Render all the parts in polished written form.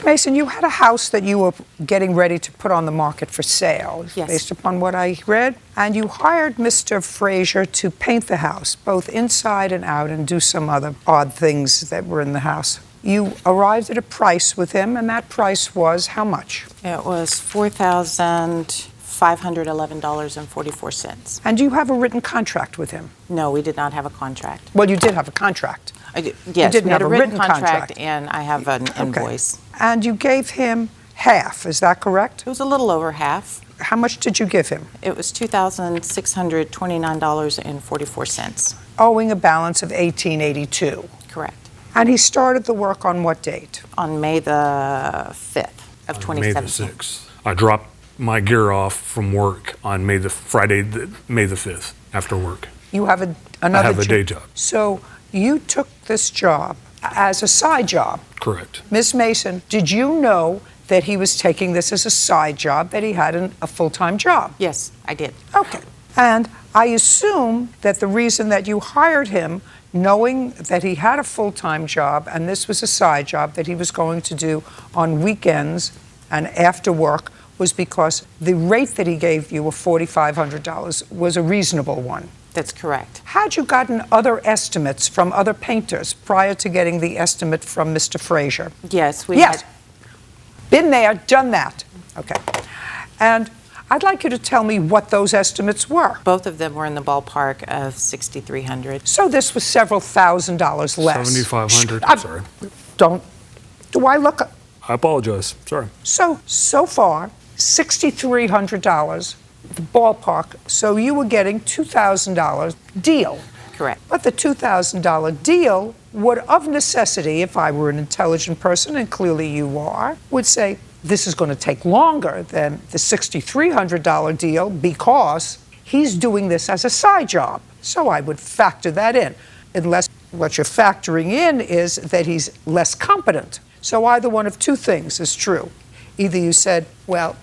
Ms. Mason, you had a house that you were getting ready to put on the market for sale, Yes. based upon what I read, and you hired Mr. Frazier to paint the house, both inside and out, and do some other odd things that were in the house. You arrived at a price with him, and that price was how much? It was $4,511.44. And do you have a written contract with him? No, we did not have a contract. Well, you did have a contract. Yes, didn't we had have a a written written contract, contract. and I have an invoice. And you gave him half, is that correct? It was a little over half. How much did you give him? It was $2,629.44. Owing a balance of $1,882. Correct. And he started the work on what date? On May the 5th of 2017. May the 6th. I dropped my gear off from work on May the 5th after work. You have another I have a day job. So you took this job as a side job. Correct. Ms. Mason, did you know that he was taking this as a side job, that he had a full-time job? Yes, I did. Okay. And I assume that the reason that you hired him, knowing that he had a full-time job and this was a side job that he was going to do on weekends and after work, was because the rate that he gave you of $4,500 was a reasonable one. That's correct. Had you gotten other estimates from other painters prior to getting the estimate from Mr. Frazier? Yes, we Yes. had. Been there, done that. Okay. And I'd like you to tell me what those estimates were. Both of them were in the ballpark of $6,300. So this was several $1,000s less. $7,500. I'm sorry. Do I look? I apologize. Sorry. So far, $6,300, the ballpark. So you were getting $2,000 deal. Correct. But the $2,000 deal would, of necessity, if I were an intelligent person, and clearly you are, would say, this is going to take longer than the $6,300 deal because he's doing this as a side job. So I would factor that in, unless what you're factoring in is that he's less competent. So either one of two things is true. Either you said, well,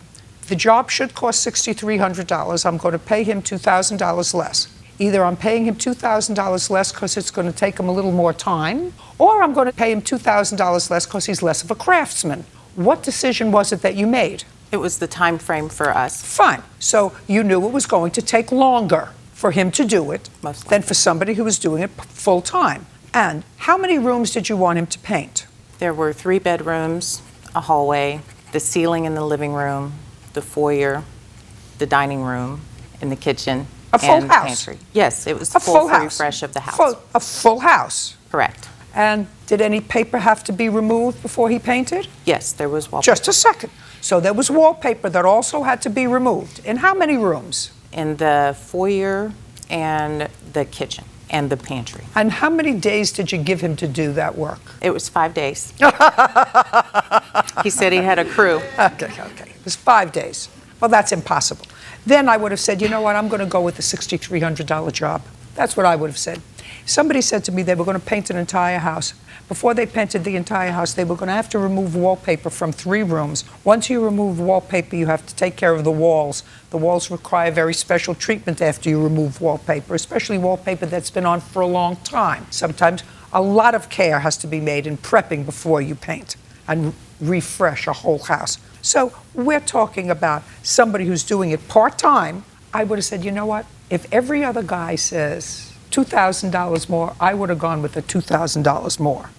the job should cost $6,300, I'm going to pay him $2,000 less. Either I'm paying him $2,000 less because it's going to take him a little more time, or I'm going to pay him $2,000 less because he's less of a craftsman. What decision was it that you made? It was the time frame for us. Fine. So you knew it was going to take longer for him to do it than for somebody who was doing it full time. And how many rooms did you want him to paint? There were 3 bedrooms, a hallway, the ceiling in the living room, the foyer, the dining room, and the kitchen. A full and house? Pantry. Yes, it was A full full house? refresh of the house. A full house? Correct. And did any paper have to be removed before he painted? Yes, there was wallpaper. Just a second. So there was wallpaper that also had to be removed. In how many rooms? In the foyer and the kitchen and the pantry. And how many days did you give him to do that work? It was 5 days. He said he had a crew. Okay. It was 5 days. Well, that's impossible. Then I would have said, you know what, I'm going to go with the $6,300 job. That's what I would have said. Somebody said to me they were going to paint an entire house. Before they painted the entire house, they were going to have to remove wallpaper from 3 rooms. Once you remove wallpaper, you have to take care of the walls. The walls require very special treatment after you remove wallpaper, especially wallpaper that's been on for a long time. Sometimes a lot of care has to be made in prepping before you paint and refresh a whole house. So we're talking about somebody who's doing it part-time. I would have said, you know what, if every other guy says $2,000 more, I would have gone with the $2,000 more.